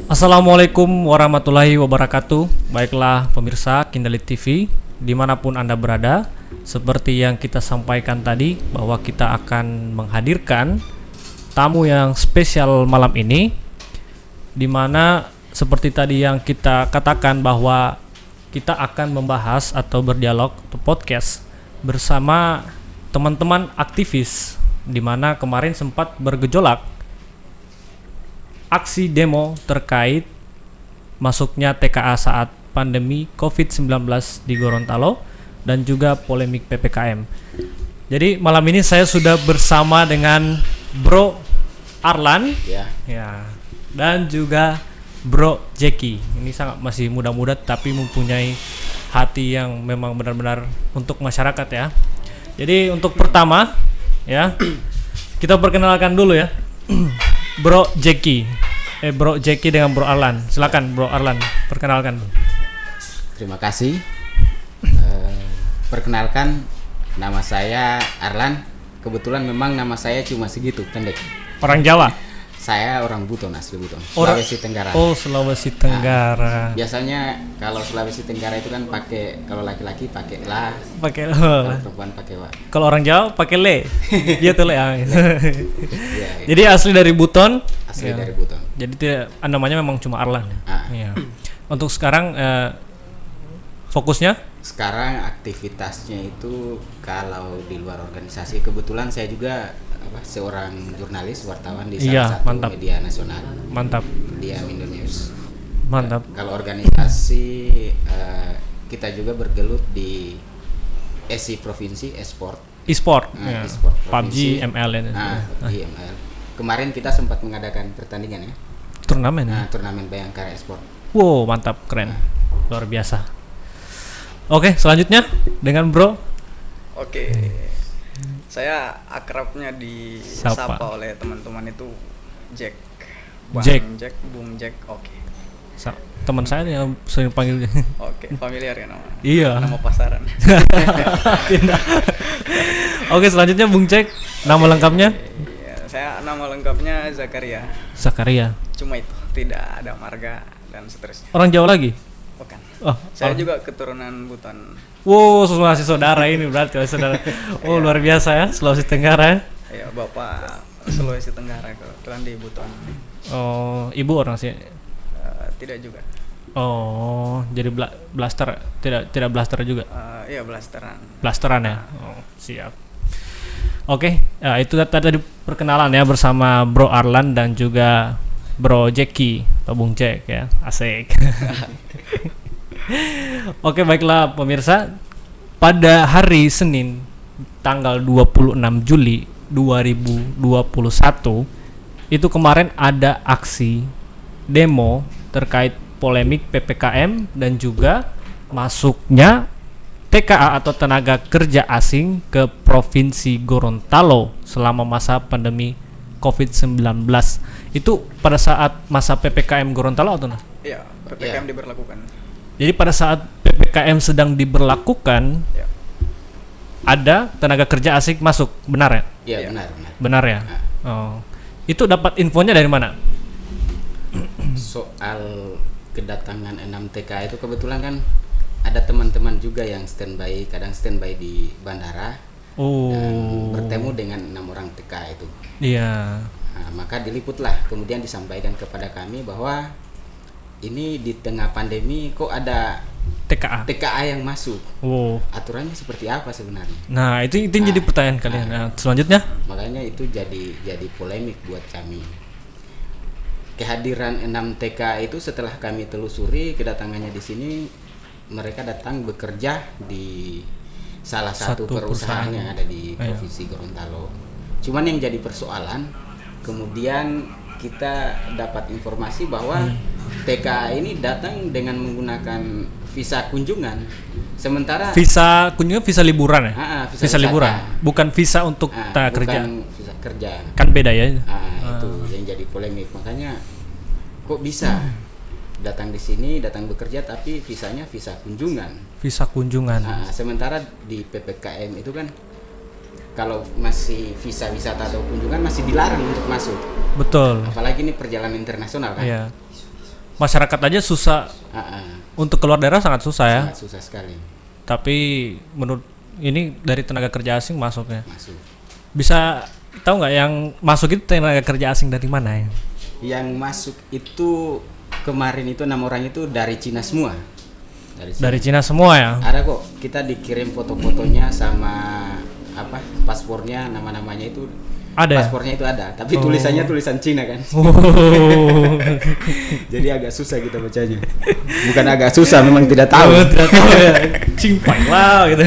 Assalamualaikum warahmatullahi wabarakatuh. Baiklah pemirsa Kindali TV dimanapun Anda berada, seperti yang kita sampaikan tadi bahwa kita akan menghadirkan tamu yang spesial malam ini, dimana seperti tadi yang kita katakan bahwa kita akan membahas atau berdialog atau podcast bersama teman-teman aktivis, dimana kemarin sempat bergejolak aksi demo terkait masuknya TKA saat pandemi COVID-19 di Gorontalo dan juga polemik PPKM. Jadi malam ini saya sudah bersama dengan Bro Arlan ya, dan juga Bro Jeki. Ini sangat masih muda-muda tapi mempunyai hati yang memang benar-benar untuk masyarakat ya. Jadi untuk pertama ya, kita perkenalkan dulu ya. Bro Jeki dengan Bro Arlan. Silakan Bro Arlan, perkenalkan. Terima kasih. Perkenalkan, nama saya Arlan. Kebetulan memang nama saya cuma segitu, pendek. Orang Jawa? Saya orang Buton, asli Buton, Sulawesi Tenggara. Oh, Sulawesi Tenggara. Biasanya kalau Sulawesi Tenggara itu kan pakai, kalau laki-laki pakai la, pakai kalau perempuan pakai wa. Kalau orang Jawa pakai le. Dia tuh le. Ya, Jadi asli dari Buton. Asli dari Buton. Jadi tidak, namanya memang cuma Arlan. Iya. Untuk sekarang fokusnya? Sekarang aktivitasnya itu kalau di luar organisasi, kebetulan saya juga seorang jurnalis wartawan di salah satu media nasional. Mantap. Media Indonews. Mantap. Kalau organisasi kita juga bergelut di ESI provinsi, e-sport. E-sport. E-sport PUBG, ML ini. PUBG, ML. Kemarin kita sempat mengadakan pertandingan ya. Turnamen. Turnamen Bayangkara e-sport. Wow, mantap, keren. Luar biasa. Oke, selanjutnya dengan Bro. Oke. Saya akrabnya disapa oleh teman-teman itu Jack. Bung Jack. Oke. Teman saya yang sering panggil. Oke, familiar ya nama. Iya. Nama pasaran. Oke, selanjutnya Bung Jack. Nama lengkapnya? Iya, saya nama lengkapnya Zakaria. Cuma itu, tidak ada marga dan seterusnya. Orang Jawa lagi? Bukan. Saya juga keturunan Buton. Wow, masih saudara ini berarti saudara. Oh, luar biasa ya, Sulawesi Tenggara. Iya, Bapak Sulawesi Tenggara kebetulan di Buton. Oh, ibu orang sih? Tidak juga. Oh, jadi blaster, tidak blaster juga? Iya, blasteran. Blasteran ya. Oh, siap. Oke, itu tadi perkenalan ya bersama Bro Arlan dan juga Bro Jeki atau Bung Jack ya. Asik. Oke, baiklah pemirsa. Pada hari Senin tanggal 26 Juli 2021 itu kemarin ada aksi demo terkait polemik PPKM dan juga masuknya TKA atau tenaga kerja asing ke Provinsi Gorontalo selama masa pandemi COVID-19. Itu pada saat masa PPKM Gorontalo atau enggak? Iya, PPKM diberlakukan. Jadi pada saat PPKM sedang diberlakukan, ada tenaga kerja asing masuk, benar ya? Iya, benar. Benar ya? Oh. Itu dapat infonya dari mana? Soal kedatangan 6 TKA itu kebetulan kan ada teman-teman juga yang kadang standby di bandara. Dan bertemu dengan 6 orang TKA itu. Iya. Nah, maka diliputlah, kemudian disampaikan kepada kami bahwa ini di tengah pandemi kok ada TKA yang masuk. Aturannya seperti apa sebenarnya? Nah, itu jadi pertanyaan kalian. Nah, selanjutnya? Makanya itu jadi polemik buat kami. Kehadiran 6 TKA itu setelah kami telusuri kedatangannya di sini, mereka datang bekerja di salah satu perusahaan yang ada di Provinsi Gorontalo. Cuman yang jadi persoalan, kemudian kita dapat informasi bahwa TKA ini datang dengan menggunakan visa kunjungan. Sementara visa kunjungan, visa liburan ya? Visa liburan, bukan visa untuk kerja. Visa kerja. Kan beda ya? Itu yang jadi polemik. Makanya kok bisa datang di sini, datang bekerja tapi visanya visa kunjungan. Visa kunjungan. Sementara di PPKM itu kan kalau masih visa wisata atau kunjungan masih dilarang untuk masuk. Betul. Apalagi ini perjalanan internasional kan. Iya. masyarakat aja susah untuk keluar daerah, sangat susah ya. Sangat susah sekali. Tapi menurut ini dari tenaga kerja asing masuknya. Masuk. Bisa tahu nggak yang masuk itu tenaga kerja asing dari mana ya? Yang masuk itu kemarin itu 6 orang itu dari Cina semua. Dari Cina semua ya? Ada kok, kita dikirim foto-fotonya sama apa paspornya, nama-namanya itu. Ada. Paspornya itu ada, tapi tulisannya tulisan Cina kan. Jadi agak susah kita bacanya. Bukan agak susah, memang tidak tahu. Tidak tahu ya. Cingpai lah gitu.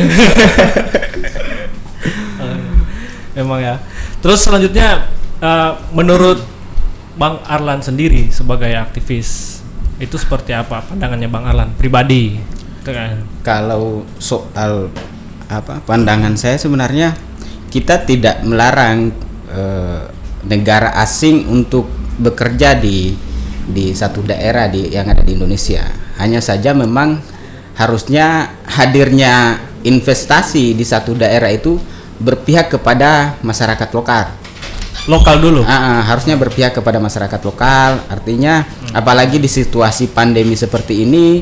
Emang ya. Terus selanjutnya menurut Bang Arlan sendiri sebagai aktivis itu seperti apa pandangannya Bang Arlan pribadi? Kalau soal apa pandangan saya sebenarnya kita tidak melarang negara asing untuk bekerja di satu daerah yang ada di Indonesia. Hanya saja memang harusnya hadirnya investasi di satu daerah itu berpihak kepada masyarakat lokal dulu. Harusnya berpihak kepada masyarakat lokal. Artinya apalagi di situasi pandemi seperti ini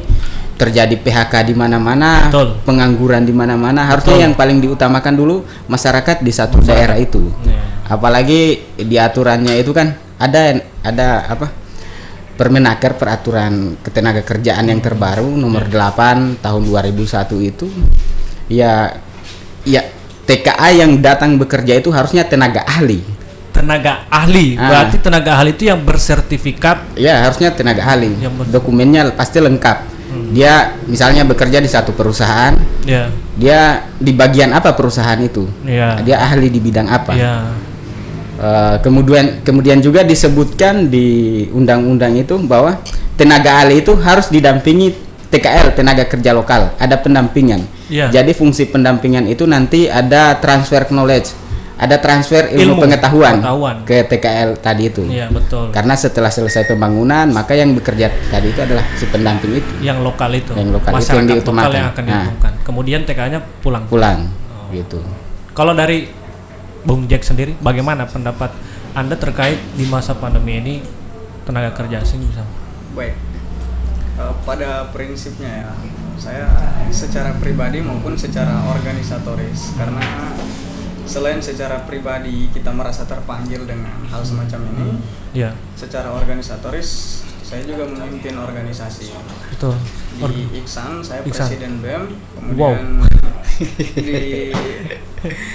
terjadi PHK di mana-mana, pengangguran di mana-mana. Harusnya yang paling diutamakan dulu masyarakat di satu daerah itu. Apalagi di aturannya itu kan ada apa? Permenaker, peraturan ketenaga kerjaan yang terbaru nomor 8 tahun 2001 itu ya TKA yang datang bekerja itu harusnya tenaga ahli. Tenaga ahli, berarti tenaga ahli itu yang bersertifikat. Ya, harusnya tenaga ahli. Dokumennya pasti lengkap. Dia misalnya bekerja di satu perusahaan. Dia di bagian apa perusahaan itu? Dia ahli di bidang apa? Kemudian juga disebutkan di undang-undang itu bahwa tenaga ahli itu harus didampingi TKL, tenaga kerja lokal, ada pendampingan. Jadi fungsi pendampingan itu nanti ada transfer knowledge, ada transfer ilmu pengetahuan ke TKL tadi itu. Betul. Karena setelah selesai pembangunan, maka yang bekerja tadi itu adalah si pendamping itu. Yang lokal itu. Masyarakat itu yang lokal yang akan diuntungkan. Kemudian TKA-nya pulang. Gitu. Kalau dari Bung Jack sendiri, bagaimana pendapat Anda terkait di masa pandemi ini tenaga kerja asing bisa? Baik, pada prinsipnya ya, saya secara pribadi maupun secara organisatoris, karena selain secara pribadi kita merasa terpanggil dengan hal semacam ini, secara organisatoris saya juga memimpin organisasi. Betul. Di Iksan saya presiden BEM, kemudian di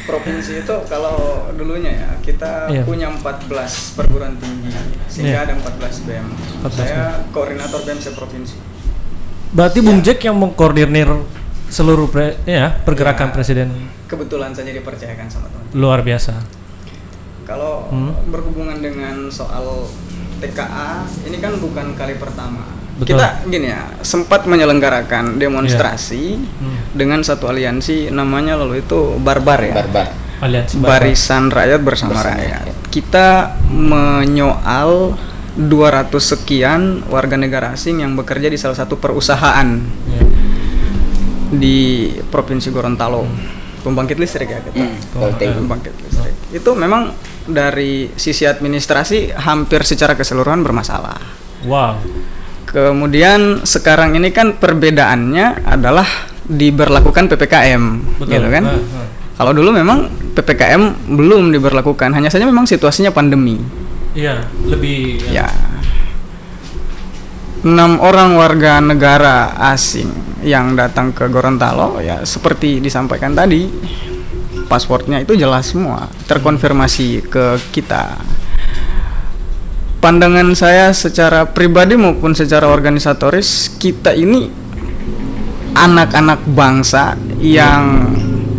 provinsi itu kalau dulunya ya kita punya 14 perguruan tinggi sehingga ada 14 BEM. Saya koordinator BEM se-provinsi. Berarti Bung Jack yang mengkoordinir seluruh pergerakan presiden. Kebetulan saja dipercayakan sama teman. Luar biasa. Kalau berhubungan dengan soal TKA, ini kan bukan kali pertama. Betul. Kita gini ya, sempat menyelenggarakan demonstrasi dengan satu aliansi namanya lalu itu Barbar ya. Aliansi Barisan Rakyat Bersama Rakyat. Kita menyoal 200 sekian warga negara asing yang bekerja di salah satu perusahaan di Provinsi Gorontalo. Pembangkit listrik ya kita. Pembangkit listrik. Itu memang dari sisi administrasi hampir secara keseluruhan bermasalah. Wow. Kemudian sekarang ini kan perbedaannya adalah diberlakukan PPKM. Betul. Gitu kan? Kalau dulu memang PPKM belum diberlakukan, hanya saja memang situasinya pandemi. Iya, lebih 6 orang warga negara asing yang datang ke Gorontalo ya seperti disampaikan tadi, pasportnya itu jelas semua, terkonfirmasi ke kita. Pandangan saya secara pribadi maupun secara organisatoris, kita ini anak-anak bangsa yang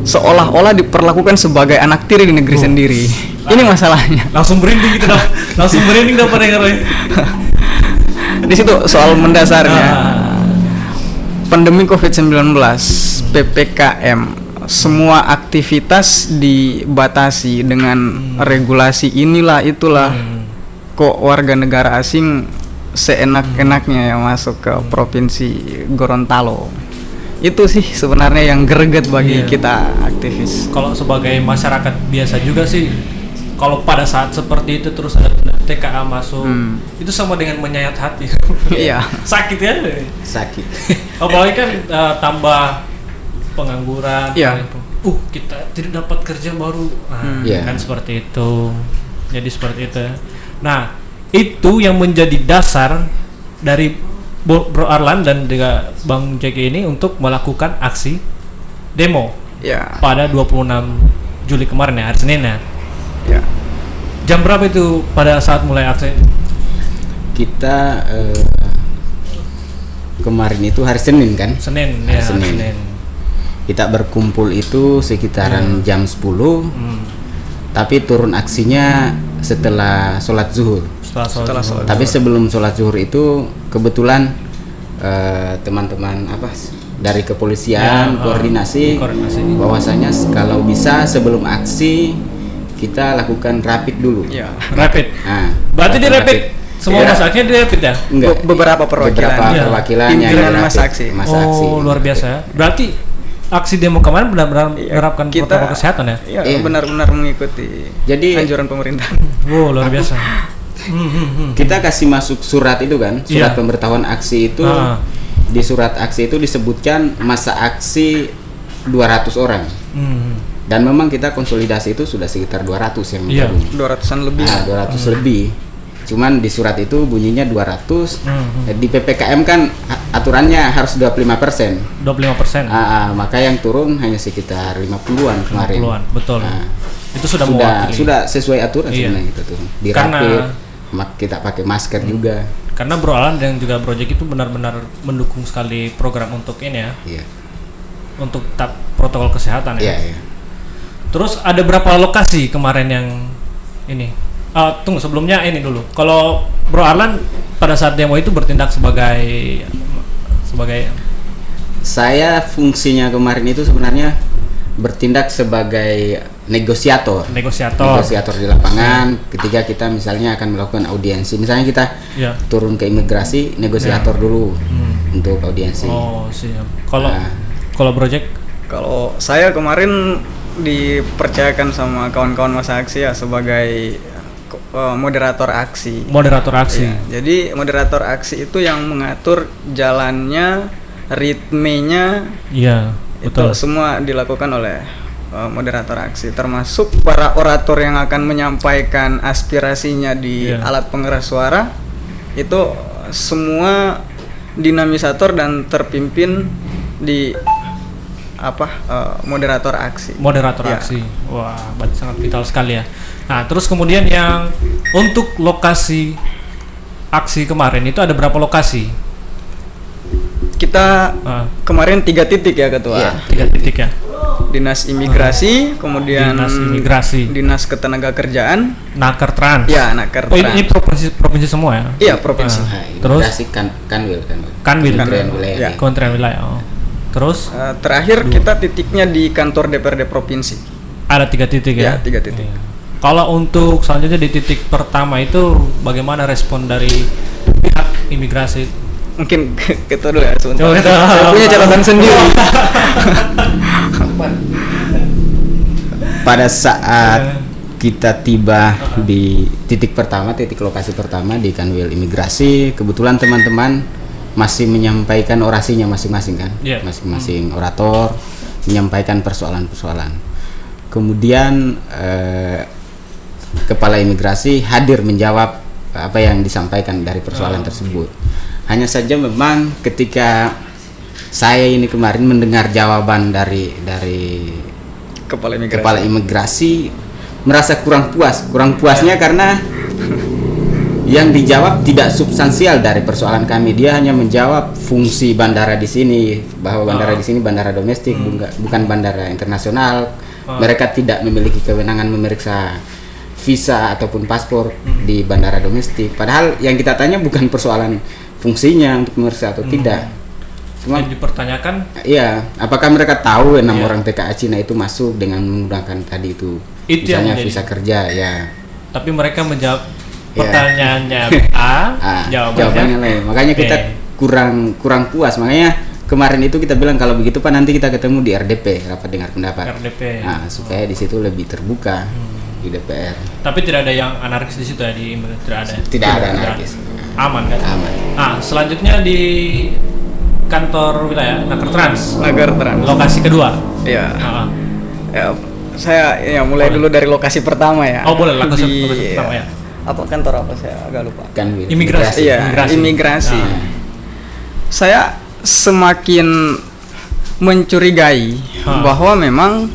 seolah-olah diperlakukan sebagai anak tiri di negeri sendiri. Ini masalahnya. Langsung merinding gitu dah. Langsung merinding dah pada dengar. Di situ soal mendasarnya. Pandemi Covid-19, PPKM, semua aktivitas dibatasi dengan regulasi inilah itulah. Kok warga negara asing seenak-enaknya yang masuk ke Provinsi Gorontalo. Itu sih sebenarnya yang greget bagi kita aktivis. Kalau sebagai masyarakat biasa juga sih, kalau pada saat seperti itu terus ada TKA masuk, itu sama dengan menyayat hati. Iya. Sakit ya? Sakit. Apalagi kan tambah pengangguran. Iya. Kita tidak dapat kerja baru. Kan seperti itu. Jadi seperti itu. Nah, itu yang menjadi dasar dari Bro Arlan dan juga Bang Jeki ini untuk melakukan aksi demo pada 26 Juli kemarin ya, hari Senin ya. Ya. Jam berapa itu pada saat mulai aksi? Kita kemarin itu hari Senin kan? Senin. Kita berkumpul itu sekitaran jam 10. Tapi turun aksinya setelah sholat zuhur. Setelah sholat. Tapi sebelum sholat zuhur itu kebetulan teman-teman dari kepolisian koordinasi bahwasanya kalau bisa sebelum aksi kita lakukan rapid dulu. Rapid. Nah, berarti di rapid semua masa aksinya di rapid ya? Enggak. Beberapa perwakilan pimpinan masa aksi. Luar biasa. Berarti aksi demo kemarin benar-benar menerapkan protokol kesehatan ya? Iya, benar-benar mengikuti anjuran pemerintah. Luar biasa. Kita kasih masuk surat itu kan, surat pemberitahuan aksi itu. Di surat aksi itu disebutkan masa aksi 200 orang. Dan memang kita konsolidasi itu sudah sekitar 200 yang bergabung. 200-an lebih. 200 lebih. Cuman di surat itu bunyinya 200. Di PPKM kan aturannya harus 25%. 25%. Maka yang turun hanya sekitar 50-an kemarin. 50-an, betul. Itu sudah mewakili. Sudah sesuai aturan sebenarnya kita turun. Di rapid, kita pakai masker juga. Karena Bro Alan dan juga Bro Jack itu benar-benar mendukung sekali program untuk ini ya. Iya. Untuk protokol kesehatan ya. Iya. Terus ada berapa lokasi kemarin yang ini? Tunggu sebelumnya ini dulu. Kalau Bro Arlan pada saat demo itu bertindak sebagai saya fungsinya kemarin itu sebenarnya bertindak sebagai negosiator di lapangan. Ketika kita misalnya akan melakukan audiensi, misalnya kita turun ke imigrasi, negosiator dulu untuk audiensi. Oh siap. Kalau project? Kalau saya kemarin dipercayakan sama kawan-kawan masa aksi ya sebagai moderator aksi. Jadi moderator aksi itu yang mengatur jalannya, ritmenya. Iya. Itu semua dilakukan oleh moderator aksi, termasuk para orator yang akan menyampaikan aspirasinya di alat pengeras suara. Itu semua dinamisator dan terpimpin di moderator aksi. Aksi. Wah, berarti sangat vital sekali ya. Nah, terus kemudian yang untuk lokasi aksi kemarin itu ada berapa lokasi? Kita kemarin 3 titik ya Ketua. Iya, 3 titik ya. Dinas Imigrasi, kemudian Dinas Ketenagakerjaan, Nakertrans. Ya, Nakertrans. Oh, ini provinsi semua ya? Iya, provinsi. Terus Kanwil. Kementerian Wilayah. Oh. Terus terakhir kita titiknya di kantor DPRD provinsi. Ada 3 titik ya? 3 titik. Kalau untuk selanjutnya di titik pertama itu bagaimana respon dari pihak imigrasi? Mungkin kita dulu ya sebentar. Saya punya catatan sendiri. Pada saat kita tiba di titik lokasi pertama di Kanwil Imigrasi, kebetulan teman-teman masih menyampaikan orasinya masing-masing kan, masing-masing orator menyampaikan persoalan-persoalan. Kemudian Kepala Imigrasi hadir menjawab apa yang disampaikan dari persoalan tersebut. Hanya saja memang ketika saya ini kemarin mendengar jawaban dari Kepala Imigrasi merasa kurang puasnya karena yang dijawab tidak substansial dari persoalan kami. Dia hanya menjawab fungsi bandara di sini, bahwa bandara di sini bandara domestik, bukan bandara internasional. Mereka tidak memiliki kewenangan memeriksa visa ataupun paspor di bandara domestik. Padahal yang kita tanya bukan persoalan fungsinya untuk memeriksa atau tidak. Cuma yang dipertanyakan, iya, apakah mereka tahu 6 orang TKA Cina itu masuk dengan menggunakan tadi itu misalnya visa kerja ya. Tapi mereka menjawab pertanyaannya jawabannya lain. Makanya kita kurang puas. Makanya kemarin itu kita bilang kalau begitu Pak nanti kita ketemu di RDP, rapat dengar pendapat. RDP. Nah, supaya di situ lebih terbuka. di DPR. Tapi tidak ada yang anarkis di situ ya, di tidak ada. Tidak ada anarkis. Aman kan? Aman. Nah, selanjutnya di kantor wilayah Nakertrans. Nakertrans. Lokasi kedua. Iya. Ah, Ya, saya ya mulai Boleh. dulu dari lokasi pertama ya. Oh, boleh, lokasi pertama ya. Apa kantor apa saya agak lupa. Kan Imigrasi. Iya, imigrasi. Nah. Saya semakin mencurigai bahwa memang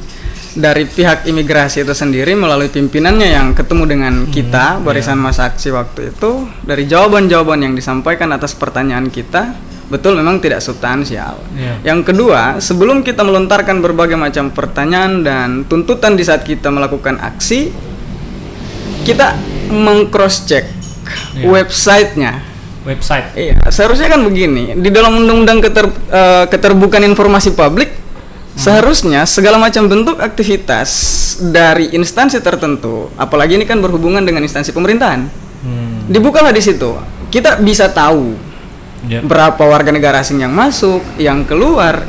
dari pihak imigrasi itu sendiri melalui pimpinannya yang ketemu dengan kita barisan masa aksi waktu itu, dari jawaban-jawaban yang disampaikan atas pertanyaan kita betul memang tidak substansial. Yang kedua, sebelum kita melontarkan berbagai macam pertanyaan dan tuntutan di saat kita melakukan aksi, kita meng-cross check websitenya. Iya, seharusnya kan begini, di dalam undang-undang keterbukaan informasi publik, seharusnya segala macam bentuk aktivitas dari instansi tertentu, apalagi ini kan berhubungan dengan instansi pemerintahan, dibukalah di situ. Kita bisa tahu berapa warga negara asing yang masuk, yang keluar,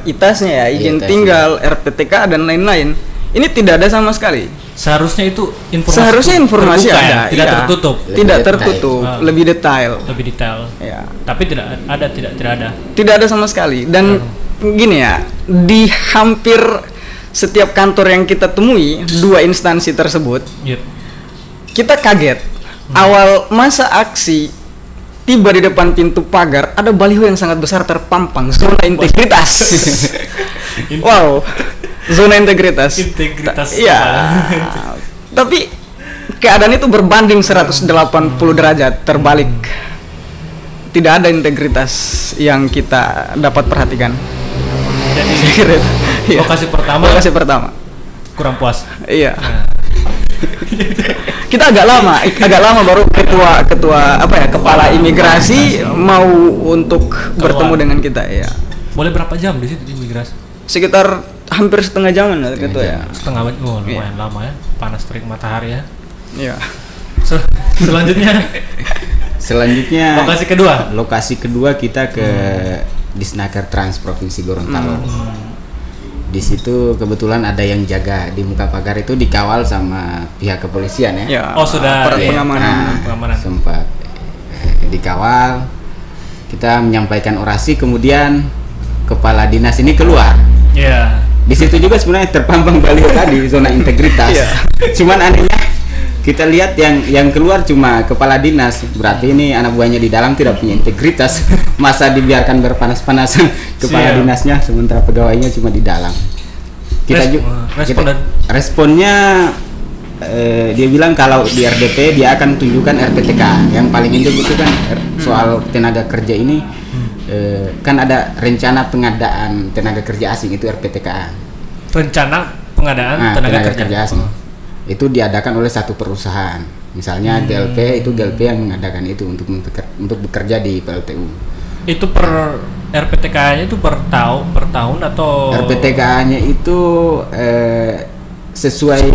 ITAS-nya ya, izin tinggal, RPTK dan lain-lain. Ini tidak ada sama sekali. Seharusnya itu informasi terbuka, ada, tidak tertutup. Tidak tertutup, lebih detail. Lebih detail. Ya. Tapi tidak ada. Tidak ada sama sekali. Dan gini ya, di hampir setiap kantor yang kita temui dua instansi tersebut, kita kaget. Awal masa aksi, tiba di depan pintu pagar ada baliho yang sangat besar terpampang, zona integritas. Wow, zona integritas. Iya. Tapi keadaan itu berbanding 180 derajat terbalik. Tidak ada integritas yang kita dapat perhatikan. Jadi lokasi pertama kurang puas. Iya. Kita agak lama baru ketua kepala imigrasi mau untuk bertemu dengan kita ya. Boleh berapa jam di situ di imigrasi? Sekitar hampir setengah jaman lah ketua ya. Setengah jam, lumayan lama ya, panas terik matahari ya. Iya. Selanjutnya lokasi kedua kita ke Disnaker Trans Provinsi Gorontalo. Di situ kebetulan ada yang jaga di muka pagar, itu dikawal sama pihak kepolisian ya. Sudah pengamanan. Sempat dikawal. Kita menyampaikan orasi, kemudian kepala dinas ini keluar. Di situ juga sebenarnya terpampang baliho tadi zona integritas. Cuman anehnya kita lihat yang keluar cuma kepala dinas, berarti ini anak buahnya di dalam tidak punya integritas. Masa dibiarkan berpanas-panasan kepala dinasnya sementara pegawainya cuma di dalam. Responnya dia bilang kalau di RDP dia akan tunjukkan RPTK. Yang paling inti itu kan soal tenaga kerja ini, kan ada rencana pengadaan tenaga kerja asing, itu RPTK. Rencana pengadaan tenaga kerja asing. Itu diadakan oleh satu perusahaan, misalnya GLP, itu GLP yang mengadakan itu untuk bekerja di PLTU. Itu per RPTK-nya itu per tahun atau RPTK-nya itu sesuai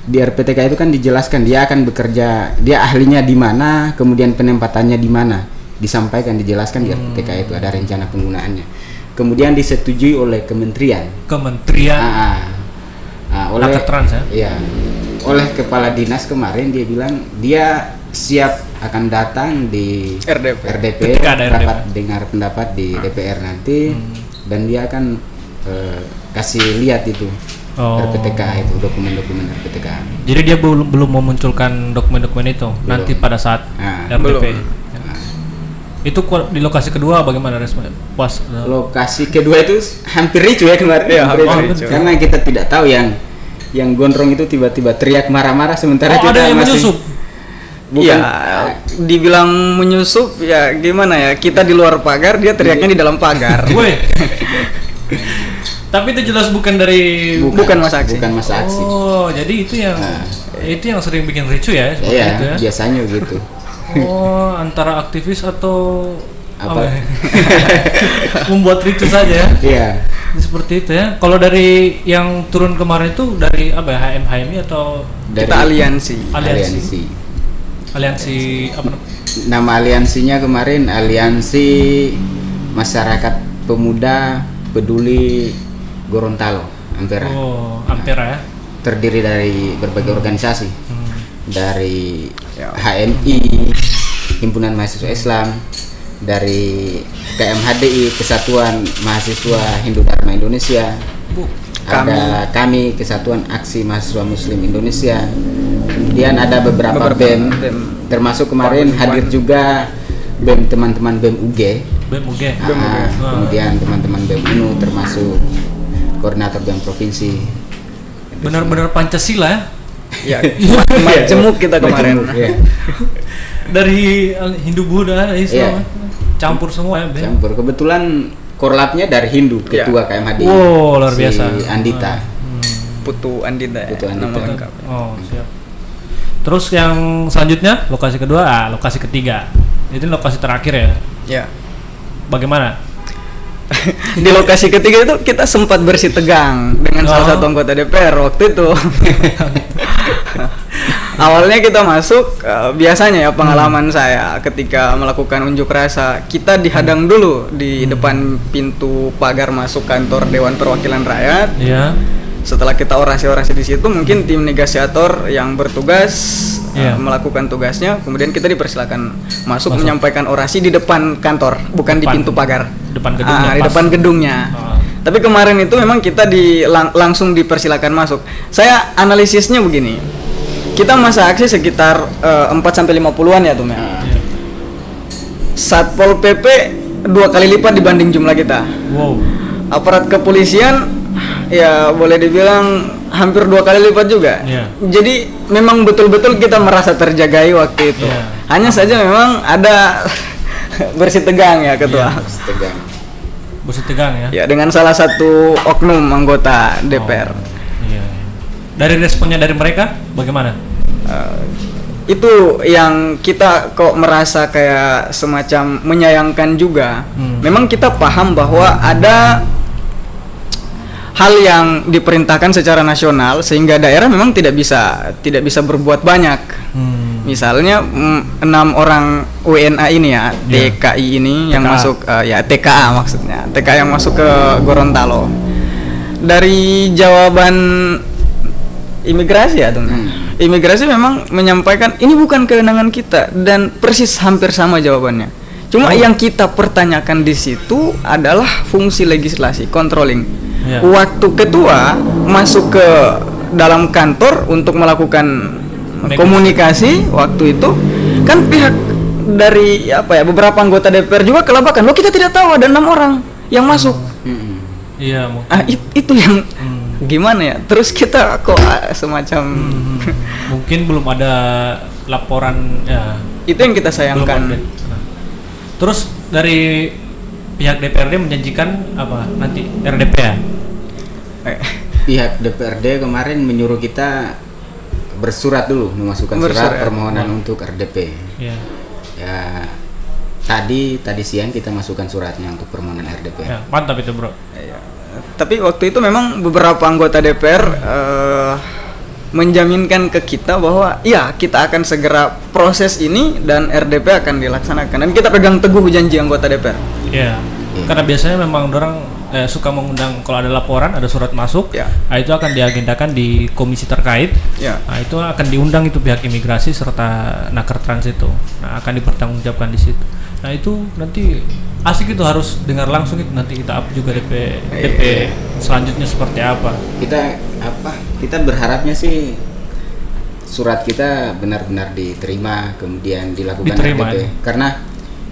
di RPTK itu kan dijelaskan dia akan bekerja, dia ahlinya di mana, kemudian penempatannya di mana, disampaikan, dijelaskan di RPTK itu ada rencana penggunaannya, kemudian disetujui oleh kementerian. Oleh Nakertrans oleh kepala dinas kemarin dia bilang dia siap akan datang di RDP rapat dengar pendapat di DPR nanti, dan dia akan kasih lihat itu RPTK itu, dokumen-dokumen RPTK. Jadi dia belum memunculkan dokumen-dokumen itu nanti pada saat RDP. Itu di lokasi kedua bagaimana responnya? Puas? Lokasi kedua itu hampir ricu ya kemarin. Karena kita tidak tahu yang gondrong itu tiba-tiba teriak marah-marah sementara kita ada yang menyusup. Iya, dibilang menyusup ya gimana ya? Kita di luar pagar, dia teriaknya di dalam pagar. Tapi itu jelas bukan masa aksi. Bukan masa aksi. Oh, jadi itu yang sering bikin ricu ya? Iya, biasanya gitu. Oh, antara aktivis atau apa? Membuat ricu saja ya? Iya. Seperti itu ya. Kalau dari yang turun kemarin itu dari apa ya? HMI atau dari kita aliansi apa? Nama aliansinya kemarin Aliansi Masyarakat Pemuda Peduli Gorontalo. Ampera. Oh, Ampera ya. Terdiri dari berbagai organisasi. Dari Ya. HMI, Himpunan Mahasiswa Islam, dari KMHDI, Kesatuan Mahasiswa Hindu Dharma Indonesia. Ada kami Kesatuan Aksi Mahasiswa Muslim Indonesia. Kemudian ada beberapa BEM, termasuk kemarin hadir juga BEM teman-teman BEM UG. BEM UG. Kemudian teman-teman BEM UNU termasuk koordinator BEM provinsi. Benar-benar Pancasila ya. Ya, majemuk kita kemarin. Majemuk, ya. Dari Hindu, Buddha, Islam, Iya. campur semua ya, Ben. Campur. Kebetulan korlapnya dari Hindu, Iya. ketua KMHDI. Wow, luar si biasa. Andita. Putu Andita ya, Putu Andita. nama lengkap. Oh, siap. Terus yang selanjutnya, lokasi kedua, lokasi ketiga. Itu lokasi terakhir ya. Ya. Bagaimana? Di lokasi ketiga itu kita sempat bersih tegang dengan salah satu anggota DPR waktu itu. Awalnya kita masuk, biasanya ya pengalaman saya ketika melakukan unjuk rasa, kita dihadang dulu di depan pintu pagar masuk kantor Dewan Perwakilan Rakyat. Iya. Setelah kita orasi-orasi di situ, mungkin tim negosiator yang bertugas melakukan tugasnya, kemudian kita dipersilakan masuk menyampaikan orasi di depan kantor, bukan di pintu pagar. Depan gedungnya. Di depan gedungnya. Tapi kemarin itu memang kita langsung dipersilakan masuk. Saya analisisnya begini. Kita masa aksi sekitar 4-50-an ya tuh ya. Satpol PP 2 kali lipat dibanding jumlah kita. Wow. Aparat kepolisian ya boleh dibilang hampir 2 kali lipat juga. Yeah. Jadi memang betul-betul kita merasa terjagai waktu itu. Yeah. Hanya saja memang ada bersih tegang ya ketua. Yeah. Bersih tegang ya. Ya dengan salah satu oknum anggota DPR. Iya. Dari responnya dari mereka bagaimana? Itu yang kita kok merasa kayak semacam menyayangkan juga. Memang kita paham bahwa ada hal yang diperintahkan secara nasional sehingga daerah memang tidak bisa berbuat banyak. Misalnya 6 orang WNA ini ya, TKI ini yang masuk TKA maksudnya. TKA yang masuk ke Gorontalo. Dari jawaban imigrasi ya tuh. Imigrasi memang menyampaikan ini bukan kewenangan kita dan persis hampir sama jawabannya. Cuma yang kita pertanyakan di situ adalah fungsi legislasi, controlling. Waktu ketua masuk ke dalam kantor untuk melakukan komunikasi waktu itu kan pihak dari beberapa anggota DPR juga kelabakan. Loh kita tidak tahu ada 6 orang yang masuk. Iya, mungkin. Itu yang gimana ya? Terus kita kok semacam mungkin belum ada laporan ya. Itu yang kita sayangkan. Terus dari pihak DPRD menjanjikan apa nanti RDP ya? Pihak DPRD kemarin menyuruh kita bersurat dulu, memasukkan surat permohonan untuk RDP. Iya. Ya tadi siang kita masukkan suratnya untuk permohonan RDP. Ya, mantap itu, Bro. Ya. Tapi waktu itu memang beberapa anggota DPR menjaminkan ke kita bahwa ya kita akan segera proses ini dan RDP akan dilaksanakan dan kita pegang teguh janji anggota DPR. Iya. Karena biasanya memang orang suka mengundang kalau ada laporan, ada surat masuk, nah, itu akan diagendakan di komisi terkait. Nah, itu akan diundang itu pihak imigrasi serta Naker Trans itu. Nah, akan dipertanggungjawabkan di situ. Nah, itu nanti asik itu harus dengar langsung itu nanti kita up juga DP selanjutnya seperti apa. Kita berharapnya sih surat kita benar-benar diterima kemudian dilakukan RDP. Karena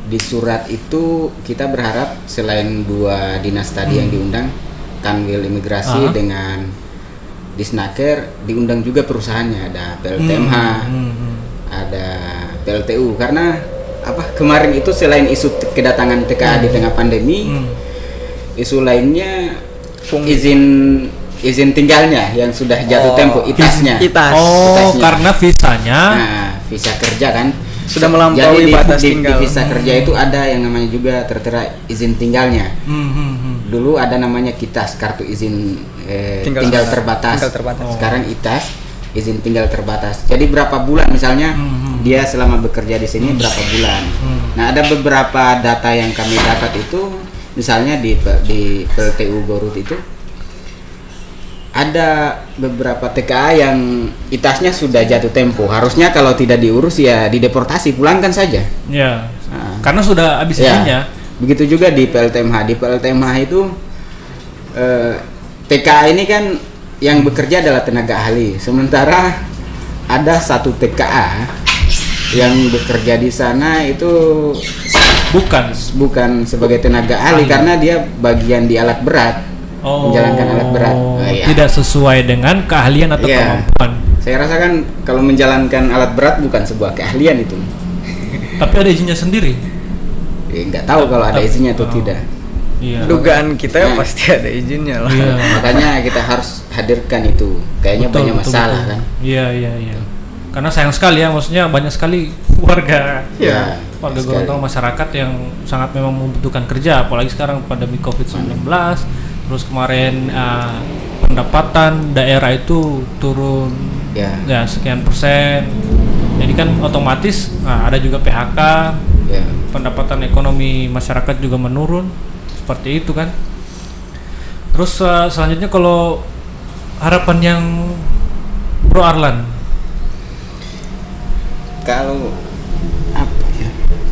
di surat itu kita berharap selain 2 dinas tadi yang diundang, Kanwil Imigrasi dengan Disnaker, diundang juga perusahaannya, ada PLTMH, ada PLTU. Karena kemarin itu selain isu kedatangan TKA di tengah pandemi, isu lainnya izin tinggalnya yang sudah jatuh tempo, ITAS-nya. ITAS-nya. Karena visanya visa kerja kan sudah melampaui batas tinggal. Di visa kerja itu ada yang namanya juga tertera izin tinggalnya. Dulu ada namanya KITAS, kartu izin tinggal terbatas. Sekarang ITAS, izin tinggal terbatas. Jadi berapa bulan misalnya dia selama bekerja di sini berapa bulan. Nah, ada beberapa data yang kami dapat itu misalnya di PLTU Garut itu ada beberapa TKA yang itasnya sudah jatuh tempo. Harusnya kalau tidak diurus ya dideportasi, pulangkan saja. Ya. Karena sudah habis izinnya. Begitu juga di PLTMH. Di PLTMH itu TKA ini kan yang bekerja adalah tenaga ahli. Sementara ada satu TKA yang bekerja di sana itu bukan sebagai tenaga ahli karena dia bagian di alat berat. Menjalankan alat berat. Tidak sesuai dengan keahlian atau kemampuan. Saya rasakan kalau menjalankan alat berat bukan sebuah keahlian itu. Tapi ada izinnya sendiri. Nggak tahu kalau ada izinnya atau tidak. Iya. Dugaan kita ya pasti ada izinnya lah. Iya. Makanya kita harus hadirkan itu. Kayaknya banyak masalah kan. Iya. Karena sayang sekali ya, maksudnya banyak sekali warga Gorontalo, masyarakat yang sangat memang membutuhkan kerja, apalagi sekarang pandemi COVID-19. Terus kemarin pendapatan daerah itu turun ya sekian persen. Jadi kan otomatis ada juga PHK, pendapatan ekonomi masyarakat juga menurun, seperti itu kan. Terus selanjutnya kalau harapan yang Bro Arlan,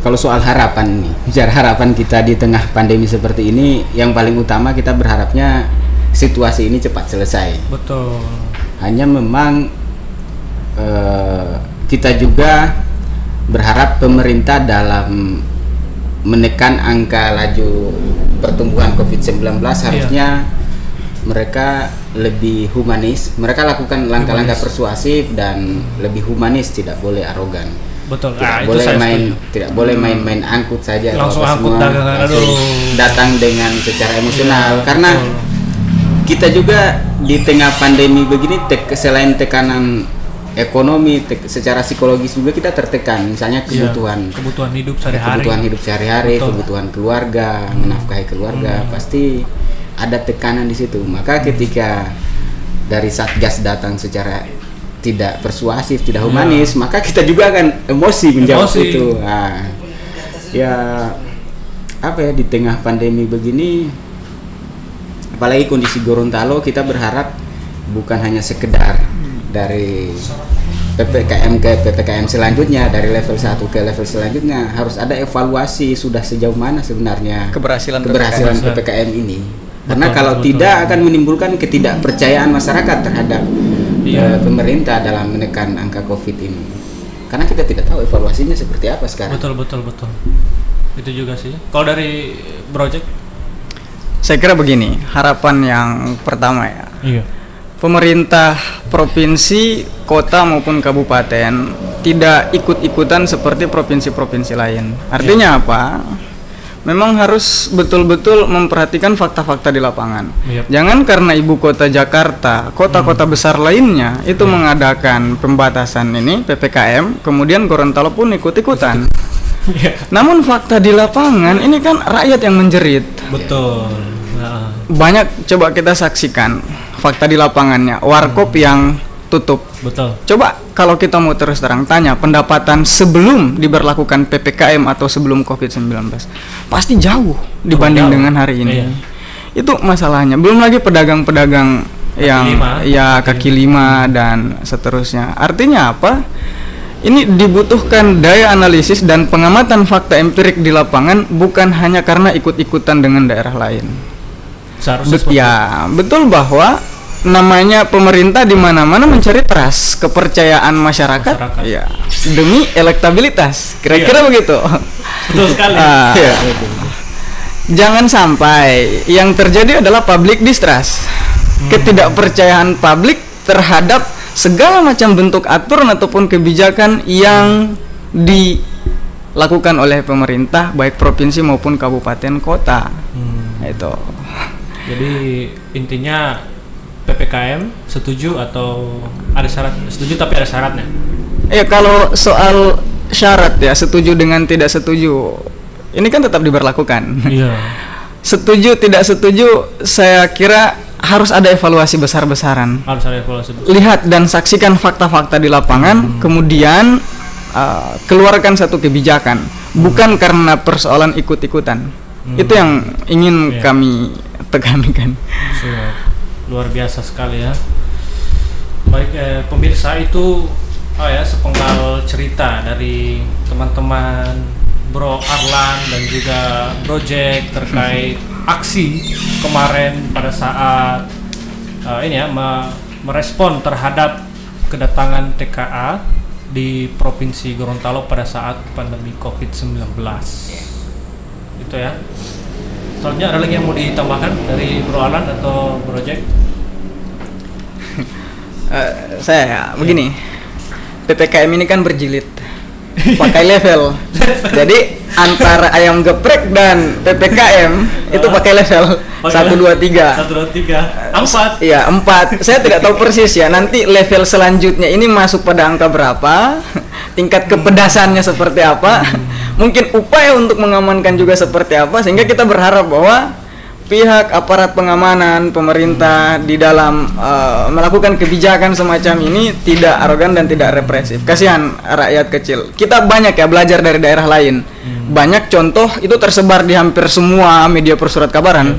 kalau soal harapan nih, bicara harapan kita di tengah pandemi seperti ini, yang paling utama kita berharapnya situasi ini cepat selesai. Betul. Hanya memang kita juga berharap pemerintah dalam menekan angka laju pertumbuhan COVID-19 harusnya mereka lebih humanis. Mereka lakukan langkah-langkah persuasif dan lebih humanis, tidak boleh arogan. Betul. Tidak boleh main angkut saja. Langsung angkut dagangan datang dengan secara emosional. Karena kita juga di tengah pandemi begini, selain tekanan ekonomi, secara psikologis juga kita tertekan. Misalnya kebutuhan hidup sehari-hari, kebutuhan keluarga, menafkahi keluarga, pasti ada tekanan di situ. Maka ketika dari Satgas datang secara tidak persuasif, tidak humanis, maka kita juga akan emosi menjawab itu. Di tengah pandemi begini, apalagi kondisi Gorontalo, kita berharap bukan hanya sekedar dari PPKM ke PPKM selanjutnya, dari level 1 ke level selanjutnya, harus ada evaluasi sudah sejauh mana sebenarnya keberhasilan PPKM ini. Karena kalau tidak akan menimbulkan ketidakpercayaan masyarakat terhadap pemerintah dalam menekan angka COVID ini. Karena kita tidak tahu evaluasinya seperti apa sekarang. Betul. Itu juga sih. Kalau dari Project, saya kira begini, harapan yang pertama ya. Iya. Pemerintah provinsi, kota maupun kabupaten tidak ikut-ikutan seperti provinsi-provinsi lain. Artinya apa? Memang harus betul-betul memperhatikan fakta-fakta di lapangan. Jangan karena ibu kota Jakarta, kota-kota besar lainnya itu mengadakan pembatasan ini PPKM, kemudian Gorontalo pun ikut-ikutan. Namun fakta di lapangan ini kan rakyat yang menjerit. Betul. Banyak coba kita saksikan fakta di lapangannya, warkop yang tutup. Betul. Coba kalau kita mau terus terang tanya pendapatan sebelum diberlakukan PPKM atau sebelum COVID-19, pasti jauh dibanding dengan hari ini. Itu masalahnya. Belum lagi pedagang-pedagang yang kaki lima dan seterusnya. Artinya apa? Ini dibutuhkan daya analisis dan pengamatan fakta empirik di lapangan, bukan hanya karena ikut-ikutan dengan daerah lain. Betul bahwa namanya pemerintah di mana-mana mencari trust, kepercayaan masyarakat. Ya, demi elektabilitas. Kira-kira begitu. Betul sekali. Jangan sampai yang terjadi adalah public distrust. Ketidakpercayaan publik terhadap segala macam bentuk aturan ataupun kebijakan yang dilakukan oleh pemerintah baik provinsi maupun kabupaten kota. Itu. Jadi intinya PPKM setuju atau ada syarat? Setuju tapi ada syaratnya. Ya, kalau soal syarat ya, setuju dengan tidak setuju ini kan tetap diberlakukan. Iya. Setuju tidak setuju, saya kira harus ada evaluasi besar-besaran. Harus ada evaluasi besar. Lihat dan saksikan fakta-fakta di lapangan, kemudian keluarkan satu kebijakan, bukan karena persoalan ikut-ikutan. Itu yang ingin kami tekankan. luar biasa sekali ya. Baik, pemirsa, itu sepenggal cerita dari teman-teman Bro Arlan dan juga Bro Jack terkait aksi kemarin pada saat merespon terhadap kedatangan TKA di Provinsi Gorontalo pada saat pandemi COVID-19. Itu ya. Selanjutnya ada lagi yang mau ditambahkan dari Bro Arlan atau Bro Jack? Saya begini, PPKM ini kan berjilid, pakai level. Jadi antara ayam geprek dan PPKM itu pakai level 1, 2, 3. 1, 2, 3, 4. Iya, 4. Saya tidak tahu persis ya. Nanti level selanjutnya ini masuk pada angka berapa? Tingkat kepedasannya seperti apa? Mungkin upaya untuk mengamankan juga seperti apa, sehingga kita berharap bahwa pihak aparat pengamanan pemerintah di dalam melakukan kebijakan semacam ini tidak arogan dan tidak represif. Kasihan rakyat kecil. Kita banyak ya belajar dari daerah lain. Banyak contoh itu tersebar di hampir semua media persurat kabaran.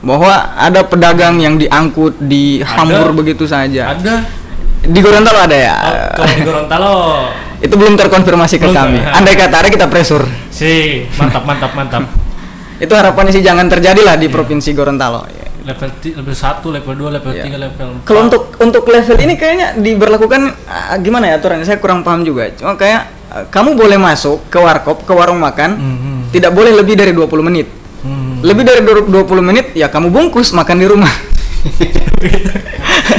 Bahwa ada pedagang yang diangkut, dihambur begitu saja. Ada. Di Gorontalo ada ya? Kalau di Gorontalo itu belum terkonfirmasi ke kami. Andai kata ada, kita pressure. Mantap. Itu harapannya sih jangan terjadi lah di Provinsi Gorontalo. Level 1, level 2, level 3, level 4. Kalau untuk level ini kayaknya diberlakukan gimana ya aturannya? Saya kurang paham juga. Cuma kayak kamu boleh masuk ke warkop, ke warung makan, tidak boleh lebih dari 20 menit. Lebih dari 20 menit ya kamu bungkus makan di rumah.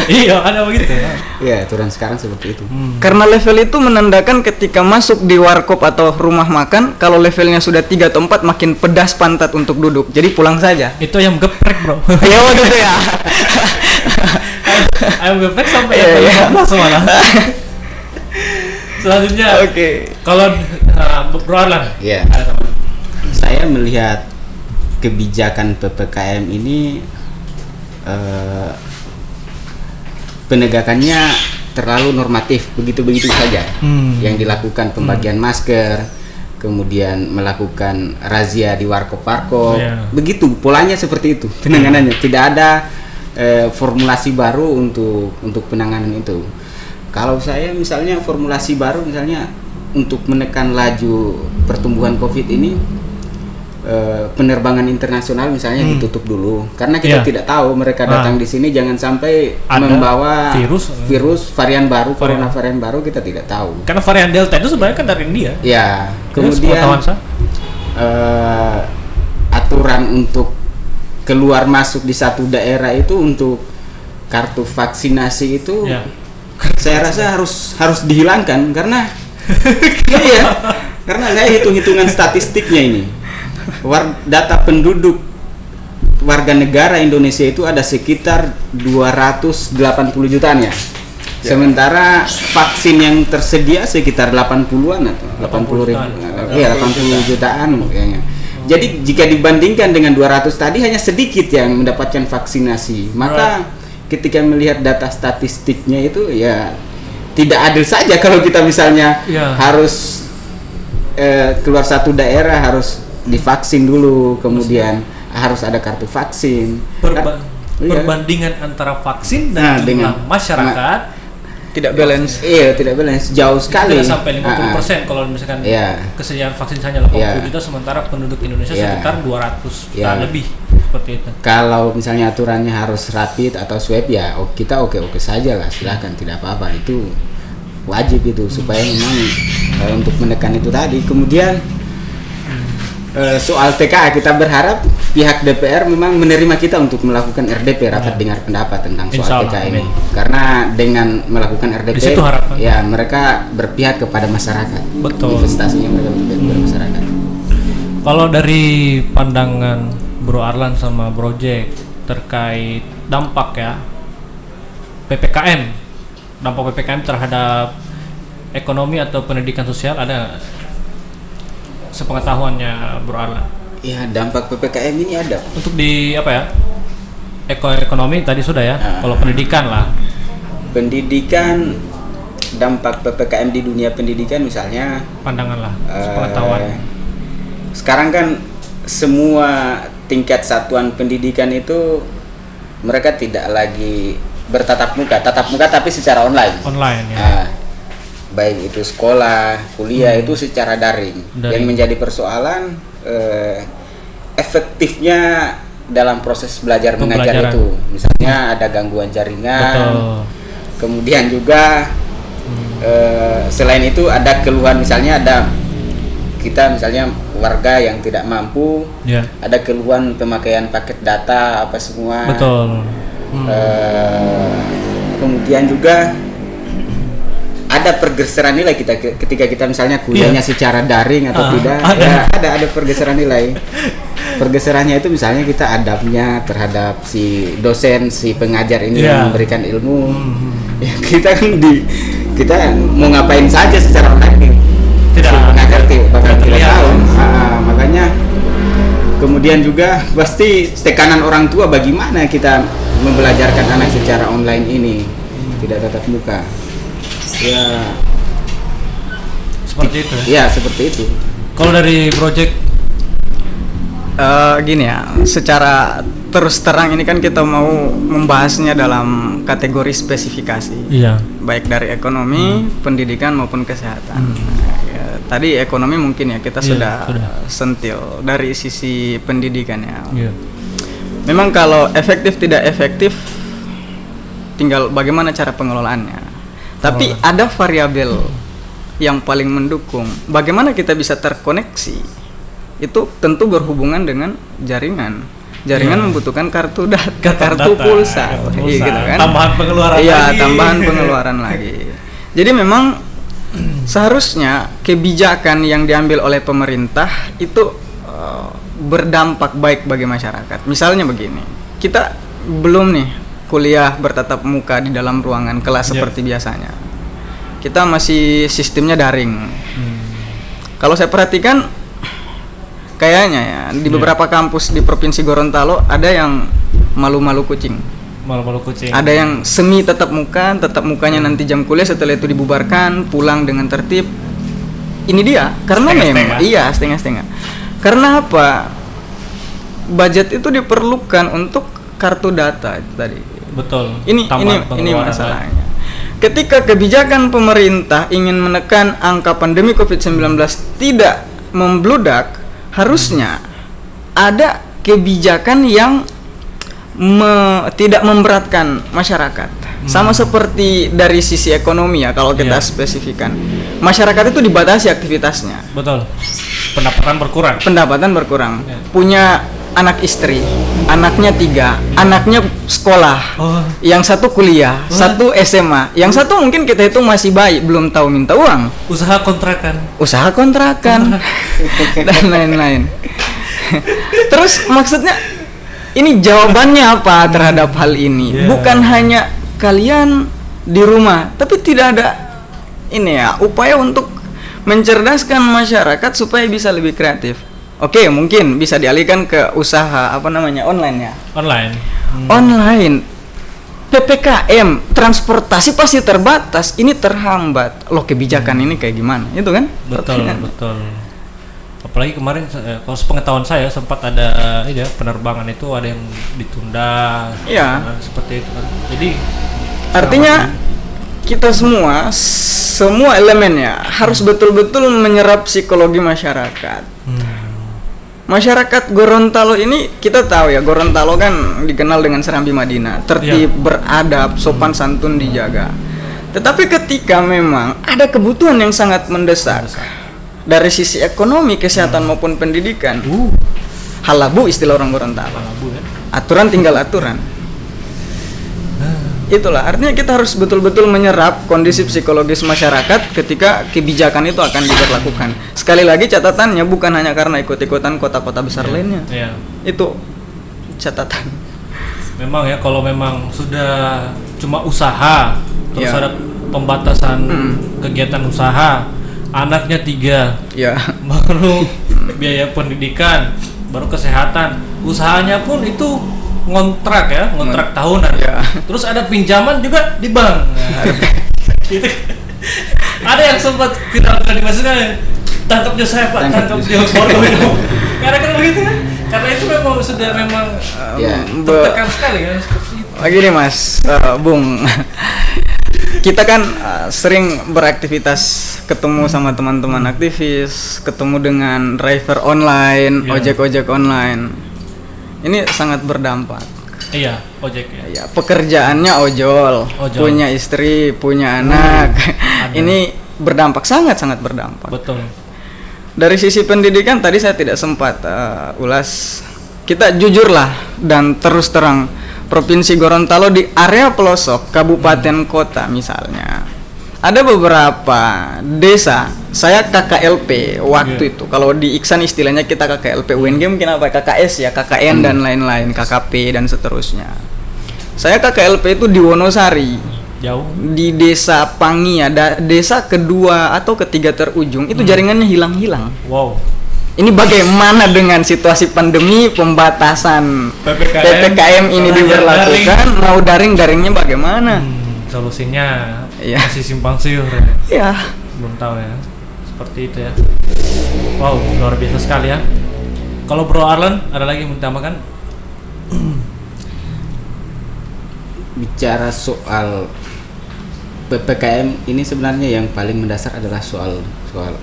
Iya, ada begitu ya. Iya, aturan sekarang seperti itu. Karena level itu menandakan ketika masuk di warkop atau rumah makan, kalau levelnya sudah 3 atau 4 makin pedas pantat untuk duduk. Jadi pulang saja. Itu ayam geprek, Bro. Iya, gitu ya. Ayam geprek sampai level 15 malah. Selanjutnya. Oke. Kalau Bro Arlan. Iya. Saya melihat kebijakan PPKM ini penegakannya terlalu normatif, begitu-begitu saja. Yang dilakukan pembagian masker, kemudian melakukan razia di warkop-warkop, begitu polanya seperti itu penanganannya. Tidak ada formulasi baru untuk penanganan itu. Kalau saya misalnya formulasi baru misalnya untuk menekan laju pertumbuhan COVID ini, penerbangan internasional misalnya ditutup dulu, karena kita tidak tahu mereka datang di sini jangan sampai membawa virus varian baru, varian baru, kita tidak tahu. Karena varian Delta itu sebenarnya kan dari India. Ya, kemudian aturan untuk keluar masuk di satu daerah itu untuk kartu vaksinasi itu, saya rasa harus dihilangkan karena karena saya hitung-hitungan statistiknya ini. Data penduduk warga negara Indonesia itu ada sekitar 280 jutaan ya. Sementara vaksin yang tersedia sekitar 80-an atau 80 ribu. Iya, 80 jutaan kayaknya. Jadi jika dibandingkan dengan 200 tadi hanya sedikit yang mendapatkan vaksinasi. Maka ketika melihat data statistiknya itu ya tidak adil saja kalau kita misalnya harus keluar satu daerah harus divaksin dulu, kemudian harus ada kartu vaksin. Perbandingan antara vaksin dan jumlah masyarakat tidak balance. Iya, tidak balance, jauh sekali. Tidak sampai 50% kalau misalkan kesediaan vaksin hanya 80 juta, sementara penduduk Indonesia sekitar 200 juta lebih, seperti itu. Kalau misalnya aturannya harus rapid atau swab ya, kita oke saja lah, silakan, tidak apa-apa, itu wajib itu supaya memang untuk menekan itu tadi. Kemudian soal TKA, kita berharap pihak DPR memang menerima kita untuk melakukan RDP, rapat dengar pendapat tentang soal TKA ini. Karena dengan melakukan RDP ya mereka berpihak kepada masyarakat. Betul. Investasinya mereka berpihak kepada masyarakat. Kalau dari pandangan Bro Arlan sama Bro Jack terkait dampak ya PPKM, dampak PPKM terhadap ekonomi atau pendidikan sosial, ada sepengetahuannya Bro Arlan? Ya, dampak PPKM ini ada. Untuk di apa ya? Ekonomi tadi sudah ya. Kalau pendidikan lah. Pendidikan, dampak PPKM di dunia pendidikan misalnya. Pandangan lah, sepengetahuan. Sekarang kan semua tingkat satuan pendidikan itu mereka tidak lagi tatap muka tapi secara online. Online ya. Nah, baik itu sekolah, kuliah itu secara daring. Yang menjadi persoalan efektifnya dalam proses belajar mengajar itu, misalnya ada gangguan jaringan. Betul. Kemudian juga selain itu ada keluhan, misalnya ada kita misalnya warga yang tidak mampu, ada keluhan pemakaian paket data apa semua. Betul. Kemudian juga ada pergeseran nilai ketika kita misalnya kuliahnya secara daring atau tidak, ada pergeseran nilai. Pergeserannya itu misalnya kita adabnya terhadap si dosen, si pengajar ini yang memberikan ilmu. Ya, kita kan kita mau ngapain saja secara online, si pengajar bakal tidak tahu. Makanya kemudian juga pasti tekanan orang tua bagaimana kita membelajarkan anak secara online ini, tidak tatap muka. Ya seperti itu. Ya seperti itu. Kalau dari project gini ya, secara terus terang ini kan kita mau membahasnya dalam kategori spesifikasi. Iya. Baik dari ekonomi, pendidikan maupun kesehatan. Ya, tadi ekonomi mungkin ya kita sudah sentil dari sisi pendidikan ya. Iya. Memang kalau efektif tidak efektif tinggal bagaimana cara pengelolaannya. Tapi ada variabel yang paling mendukung bagaimana kita bisa terkoneksi. Itu tentu berhubungan dengan jaringan. Jaringan membutuhkan kartu pulsa, gitu kan. Tambahan pengeluaran lagi. Tambahan pengeluaran lagi. Jadi memang seharusnya kebijakan yang diambil oleh pemerintah itu berdampak baik bagi masyarakat. Misalnya begini, kita belum nih kuliah bertatap muka di dalam ruangan kelas seperti biasanya. Kita masih sistemnya daring. Kalau saya perhatikan kayaknya ya di beberapa kampus di Provinsi Gorontalo ada yang malu-malu kucing. Ada yang semi tatap mukanya nanti jam kuliah, setelah itu dibubarkan, pulang dengan tertib. Ini dia, karena memang setengah-setengah. Karena apa? Budget itu diperlukan untuk kartu data itu tadi. Betul. Ini masalahnya. Ketika kebijakan pemerintah ingin menekan angka pandemi COVID-19 tidak membludak, harusnya ada kebijakan yang tidak memberatkan masyarakat. Sama seperti dari sisi ekonomi ya, kalau kita spesifikan. Masyarakat itu dibatasi aktivitasnya. Betul. Pendapatan berkurang. Punya anak istri, anaknya 3, anaknya sekolah. Yang satu kuliah, satu SMA, yang satu mungkin kita itu masih bayi, belum tahu minta uang. Usaha kontrakan. Dan lain-lain. Terus maksudnya ini jawabannya apa terhadap hal ini? Bukan hanya kalian di rumah, tapi tidak ada upaya untuk mencerdaskan masyarakat supaya bisa lebih kreatif. Oke, mungkin bisa dialihkan ke usaha online ya. Online. PPKM, transportasi pasti terbatas, ini terhambat. Loh, kebijakan ini kayak gimana? Itu kan? Betul. Apalagi kemarin kalau sepengetahuan saya sempat ada penerbangan itu ada yang ditunda. Iya. Seperti itu kan. Jadi artinya kita semua elemennya harus betul-betul menyerap psikologi masyarakat. Masyarakat Gorontalo ini kita tahu ya, Gorontalo kan dikenal dengan Serambi Madinah, tertib, beradab, sopan santun dijaga. Tetapi ketika memang ada kebutuhan yang sangat mendesak dari sisi ekonomi, kesehatan maupun pendidikan, halabu istilah orang Gorontalo. Aturan tinggal aturan. Itulah artinya kita harus betul-betul menyerap kondisi psikologis masyarakat ketika kebijakan itu akan diberlakukan. Sekali lagi catatannya bukan hanya karena ikut-ikutan kota-kota besar lainnya. Itu catatan. Memang ya, kalau memang sudah cuma usaha, terus ada pembatasan kegiatan usaha, anaknya 3, baru biaya pendidikan, baru kesehatan, usahanya pun itu ngontrak tahunan. Terus ada pinjaman juga di bank. Gitu. Ada yang sempat viral di media, tangkap dia saya Pak, tangkap dia keluarga itu. Karena kan begitu kan? Karena itu memang sudah tertekan sekali kan seperti Begini Mas, Bung, kita kan sering beraktivitas, ketemu sama teman-teman aktivis, ketemu dengan driver online, ojek-ojek online. Ini sangat berdampak. Iya, ojek ya. Ya, pekerjaannya ojol, punya istri, punya anak. Ini berdampak, sangat-sangat berdampak. Betul. Dari sisi pendidikan tadi saya tidak sempat ulas. Kita jujurlah dan terus terang, Provinsi Gorontalo di area pelosok kabupaten kota misalnya, ada beberapa desa. Saya KKLP waktu itu. Kalau di Iksan istilahnya kita KKLP, UNG mungkin apa? KKS ya, KKN dan lain-lain, KKP dan seterusnya. Saya KKLP itu di Wonosari. Jauh. Di desa Pangia, desa kedua atau ketiga terujung itu jaringannya hilang-hilang. Wow. Ini bagaimana dengan situasi pandemi, pembatasan PPKM ini diberlakukan, mau daringnya bagaimana? Solusinya ya masih simpang siur ya. Belum tahu ya, seperti itu ya. Wow, luar biasa sekali ya. Kalau Bro Arlan ada lagi yang ditambahkan? Bicara soal PPKM ini sebenarnya yang paling mendasar adalah soal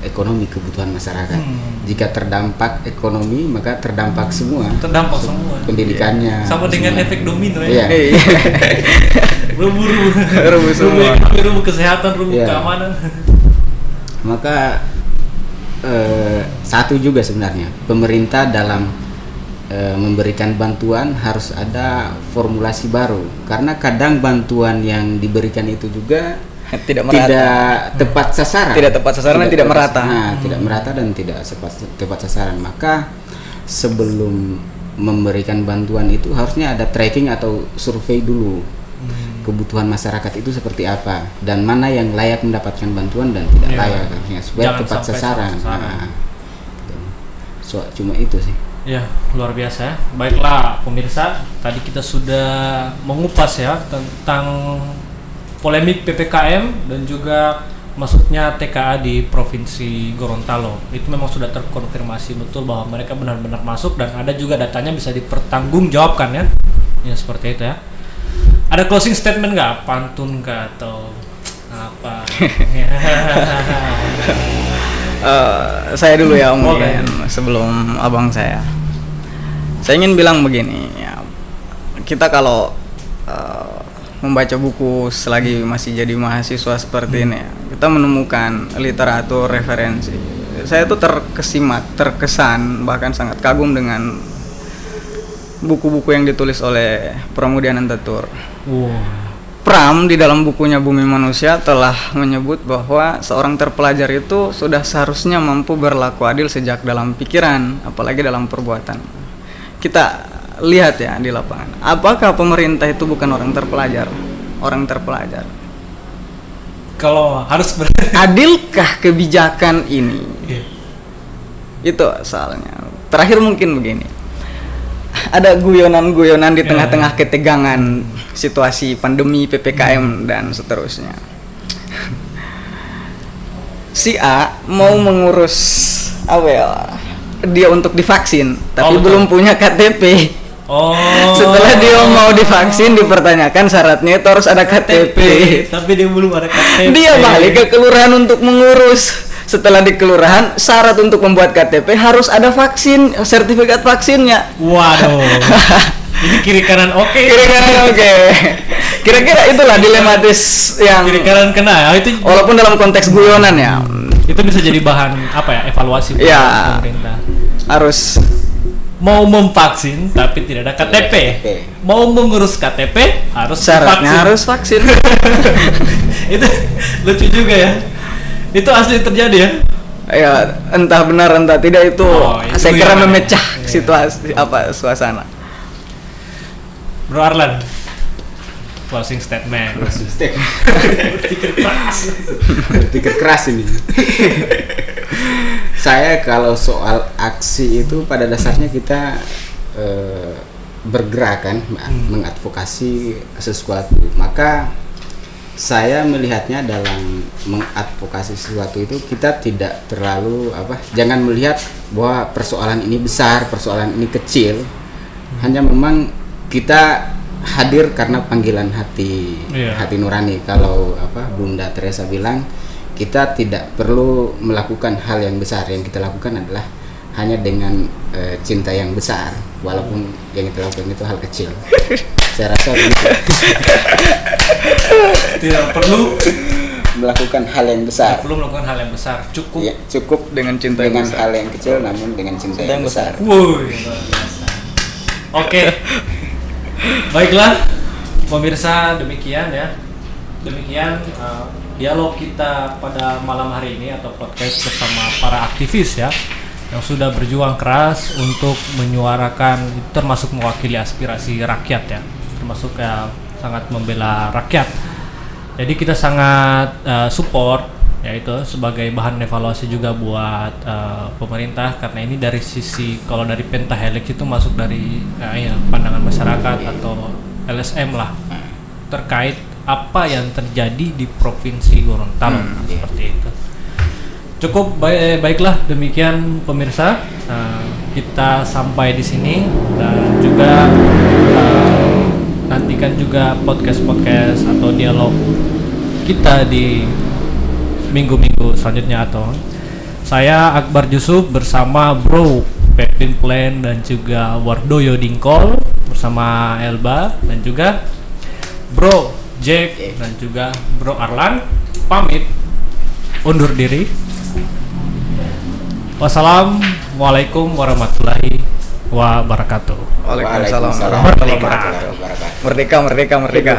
ekonomi, kebutuhan masyarakat. Jika terdampak ekonomi, maka terdampak semua. Terdampak semua. Pendidikannya. Sama dengan semua. efek domino ya. Iya. Rubuh semua. Rubuh kesehatan, rubuh keamanan. Maka satu juga sebenarnya, pemerintah dalam memberikan bantuan harus ada formulasi baru, karena kadang bantuan yang diberikan itu juga tidak tepat sasaran, tidak merata. Tidak merata dan tidak tepat sasaran. Maka sebelum memberikan bantuan itu harusnya ada tracking atau survei dulu kebutuhan masyarakat itu seperti apa dan mana yang layak mendapatkan bantuan dan tidak layak, harusnya supaya tepat sasaran. Cuma itu sih. Ya, luar biasa ya. Baiklah pemirsa, tadi kita sudah mengupas ya tentang polemik PPKM dan juga masuknya TKA di Provinsi Gorontalo. Itu memang sudah terkonfirmasi betul bahwa mereka benar-benar masuk dan ada juga datanya bisa dipertanggungjawabkan ya. Ya seperti itu ya. Ada closing statement nggak? Pantun nggak atau apa? Saya dulu ya Om, sebelum abang saya. Saya ingin bilang begini ya, kita kalau membaca buku selagi masih jadi mahasiswa seperti ini ya, kita menemukan literatur referensi. Saya tuh terkesan bahkan sangat kagum dengan buku-buku yang ditulis oleh Pramudia Anantatur. Pram di dalam bukunya Bumi Manusia telah menyebut bahwa seorang terpelajar itu sudah seharusnya mampu berlaku adil sejak dalam pikiran, apalagi dalam perbuatan. Kita lihat ya di lapangan, apakah pemerintah itu bukan orang terpelajar? Orang terpelajar. Kalau harus adilkah kebijakan ini? Itu asalnya. Terakhir mungkin begini. Ada guyonan-guyonan di tengah-tengah ketegangan situasi pandemi, PPKM dan seterusnya. Si A mau mengurus dia untuk divaksin, tapi belum punya KTP. Setelah dia mau divaksin, dipertanyakan syaratnya itu harus ada KTP. Tapi dia belum ada KTP. Dia balik ke kelurahan untuk mengurus. Setelah di kelurahan, syarat untuk membuat KTP harus ada vaksin, sertifikat vaksinnya. Waduh. Ini kiri kanan oke. Kira-kira itulah dilematis yang kiri kanan kena. Itu walaupun dalam konteks guyonan ya. Itu bisa jadi bahan evaluasi ya, pemerintah. Harus mau memvaksin tapi tidak ada KTP. Mau mengurus KTP harus syaratnya harus vaksin. Itu lucu juga ya. Itu asli terjadi ya? Ya, entah benar entah tidak itu saya kira memecah situasi suasana. Bro Arlan, closing statement. Berpikir keras ini. Saya kalau soal aksi itu pada dasarnya kita bergerak kan, mengadvokasi sesuatu. Maka saya melihatnya dalam mengadvokasi sesuatu itu kita tidak terlalu jangan melihat bahwa persoalan ini besar, persoalan ini kecil. Hanya memang kita hadir karena panggilan hati hati nurani. Kalau Bunda Teresa bilang, kita tidak perlu melakukan hal yang besar, yang kita lakukan adalah hanya dengan cinta yang besar, walaupun yang kita lakukan itu hal kecil. Saya rasa begitu. Tidak perlu melakukan hal yang besar. Belum melakukan hal yang besar, cukup Ya, cukup dengan cinta yang dengan besar. hal yang kecil, namun dengan cinta yang besar. Wuih, luar biasa. Oke. Baiklah pemirsa, demikian ya. Demikian dialog kita pada malam hari ini atau podcast bersama para aktivis ya yang sudah berjuang keras untuk menyuarakan, termasuk mewakili aspirasi rakyat ya, termasuk sangat membela rakyat. Jadi kita sangat support yaitu sebagai bahan evaluasi juga buat pemerintah, karena ini dari sisi, kalau dari Pentahelix itu masuk dari pandangan masyarakat atau LSM lah terkait apa yang terjadi di Provinsi Gorontalo seperti itu. Cukup baiklah demikian pemirsa, kita sampai di sini dan juga nantikan juga podcast atau dialog kita di minggu-minggu selanjutnya. Atau saya Akbar Yusuf bersama Bro Pepin Plan dan juga Wardoyo Dingkol bersama Elba dan juga Bro Jack dan juga Bro Arlan pamit undur diri. Wassalamualaikum warahmatullahi wabarakatuh. Waalaikumsalam Waalaikumsalam warahmatullahi warahmatullahi wabarakatuh. wabarakatuh. Merdeka, merdeka, merdeka.